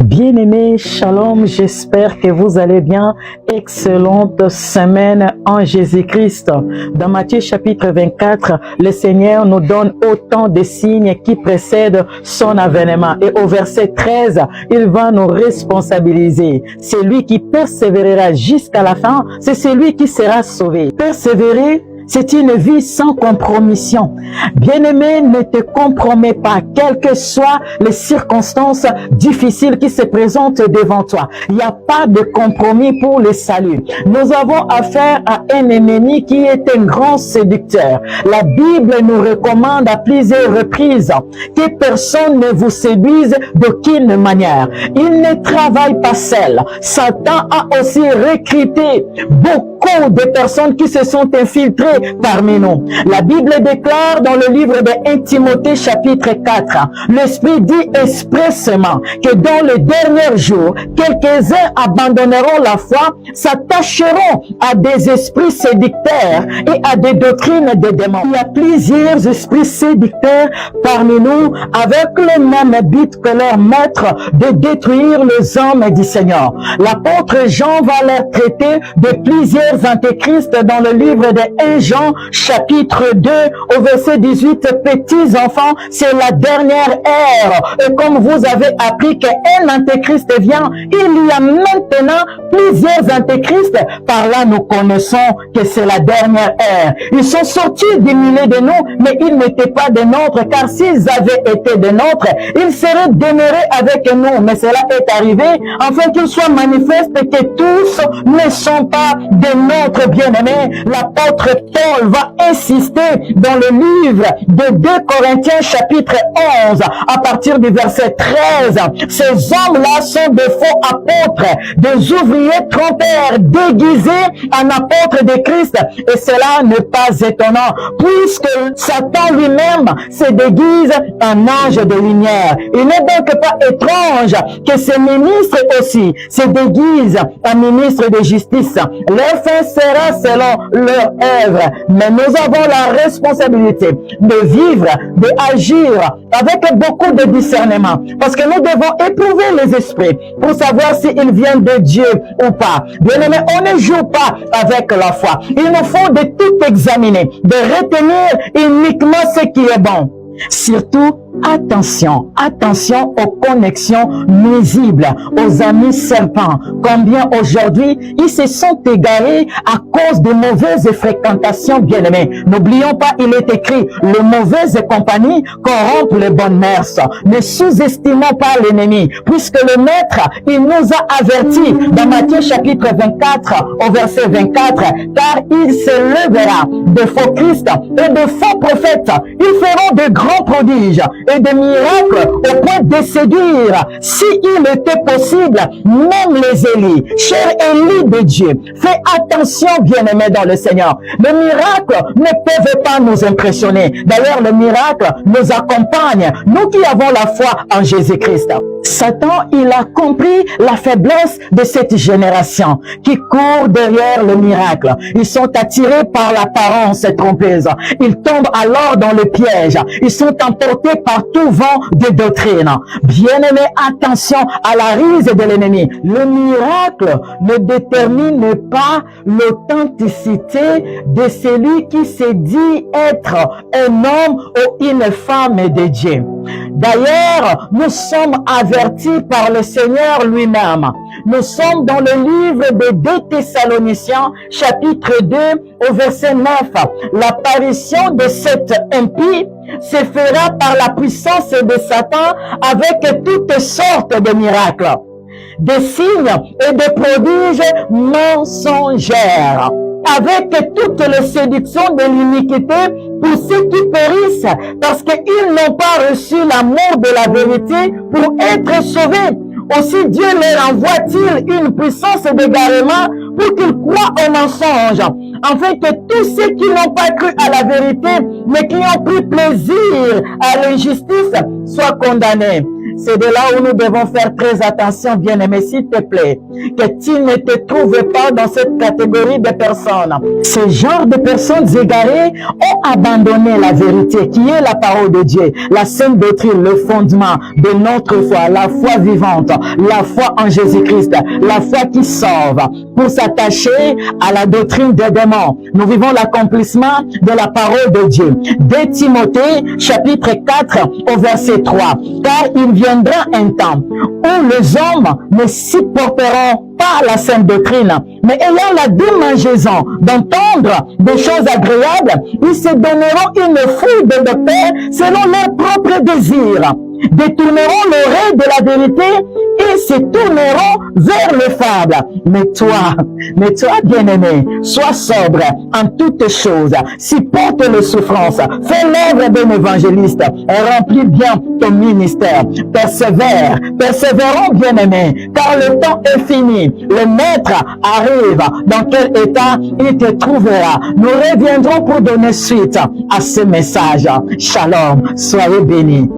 Bien-aimés, shalom, j'espère que vous allez bien. Excellente semaine en Jésus-Christ. Dans Matthieu chapitre 24, le Seigneur nous donne autant de signes qui précèdent son avènement. Et au verset 13, il va nous responsabiliser. Celui qui persévérera jusqu'à la fin, c'est celui qui sera sauvé. Persévérer, c'est une vie sans compromission. Bien-aimé, ne te compromets pas, quelles que soient les circonstances difficiles qui se présentent devant toi. Il n'y a pas de compromis pour le salut. Nous avons affaire à un ennemi qui est un grand séducteur. La Bible nous recommande à plusieurs reprises que personne ne vous séduise d'aucune manière. Il ne travaille pas seul. Satan a aussi recruté beaucoup de personnes qui se sont infiltrées parmi nous. La Bible déclare dans le livre de 1 Timothée chapitre 4, l'Esprit dit expressément que dans les derniers jours, quelques-uns abandonneront la foi, s'attacheront à des esprits séducteurs et à des doctrines de démons. Il y a plusieurs esprits séducteurs parmi nous avec le même but que leur maître de détruire les hommes du Seigneur. L'apôtre Jean va leur traiter de plusieurs antéchrists dans le livre de 1 Jean chapitre 2 au verset 18. Petits enfants, c'est la dernière ère. Et comme vous avez appris qu'un antéchrist vient, il y a maintenant plusieurs antéchrists. Par là, nous connaissons que c'est la dernière ère. Ils sont sortis du milieu de nous, mais ils n'étaient pas des nôtres, car s'ils avaient été des nôtres, ils seraient demeurés avec nous. Mais cela est arrivé afin qu'il soit manifeste que tous ne sont pas des nôtres bien-aimés. L'apôtre Paul va insister dans le livre de 2 Corinthiens chapitre 11 à partir du verset 13. Ces hommes-là sont des faux apôtres, des ouvriers trompeurs déguisés en apôtres de Christ. Et cela n'est pas étonnant puisque Satan lui-même se déguise en ange de lumière. Il n'est donc pas étrange que ces ministres aussi se déguisent en ministres de justice. Leur fin sera selon leur œuvre. Mais nous avons la responsabilité de vivre, d'agir avec beaucoup de discernement. Parce que nous devons éprouver les esprits pour savoir s'ils viennent de Dieu ou pas. Bien aimé, on ne joue pas avec la foi. Il nous faut de tout examiner, de retenir uniquement ce qui est bon. Surtout, attention aux connexions nuisibles, aux amis serpents. Combien aujourd'hui, ils se sont égarés à cause de mauvaises fréquentations, bien-aimés. N'oublions pas, il est écrit, les mauvaises compagnies corrompent les bonnes mœurs. Ne sous-estimons pas l'ennemi, puisque le maître, il nous a avertis dans Matthieu chapitre 24, au verset 24, car il se lèvera de faux Christ et de faux prophètes. Ils feront de grands prodiges et des miracles au point de séduire, s'il était possible, même les Élis. Cher Élie de Dieu, fais attention, bien-aimé dans le Seigneur. Les miracles ne peuvent pas nous impressionner. D'ailleurs, les miracles nous accompagnent, nous qui avons la foi en Jésus-Christ. Satan, il a compris la faiblesse de cette génération qui court derrière le miracle. Ils sont attirés par l'apparence trompeuse. Ils tombent alors dans le piège. Ils sont emportés par tout vent de doctrine. Bien-aimés, attention à la ruse de l'ennemi. Le miracle ne détermine pas l'authenticité de celui qui se dit être un homme ou une femme de Dieu. D'ailleurs, nous sommes avertis par le Seigneur lui-même. Nous sommes dans le livre de 2 Thessaloniciens, chapitre 2, au verset 9. L'apparition de cet impie se fera par la puissance de Satan avec toutes sortes de miracles, des signes et des prodiges mensongères, avec toutes les séductions de l'iniquité pour ceux qui périssent, parce qu'ils n'ont pas reçu l'amour de la vérité pour être sauvés. Aussi Dieu leur envoie-t-il une puissance d'égarement pour qu'ils croient au mensonge, afin que tous ceux qui n'ont pas cru à la vérité, mais qui ont pris plaisir à l'injustice, soient condamnés. C'est de là où nous devons faire très attention, bien-aimé, s'il te plaît, que tu ne te trouves pas dans cette catégorie de personnes. Ce genre de personnes égarées ont abandonné la vérité qui est la parole de Dieu, la sainte doctrine, le fondement de notre foi, la foi vivante, la foi en Jésus-Christ, la foi qui sauve, pour s'attacher à la doctrine des démons. Nous vivons l'accomplissement de la parole de Dieu. 2 Timothée, chapitre 4, au verset 3. Car il viendra un temps où les hommes ne supporteront pas la sainte doctrine, mais ayant la démangeaison d'entendre des choses agréables, ils se donneront une foule de docteurs selon leurs propres désirs, détourneront l'oreille de la vérité et se tourneront vers les fables. Mais toi, bien-aimé, sois sobre en toutes choses, supporte les souffrances, fais l'œuvre d'un évangéliste et remplis bien ton ministère. Persévérons, bien-aimé, car le temps est fini. Le maître arrive. Dans quel état il te trouvera? Nous reviendrons pour donner suite à ce message. Shalom, soyez bénis.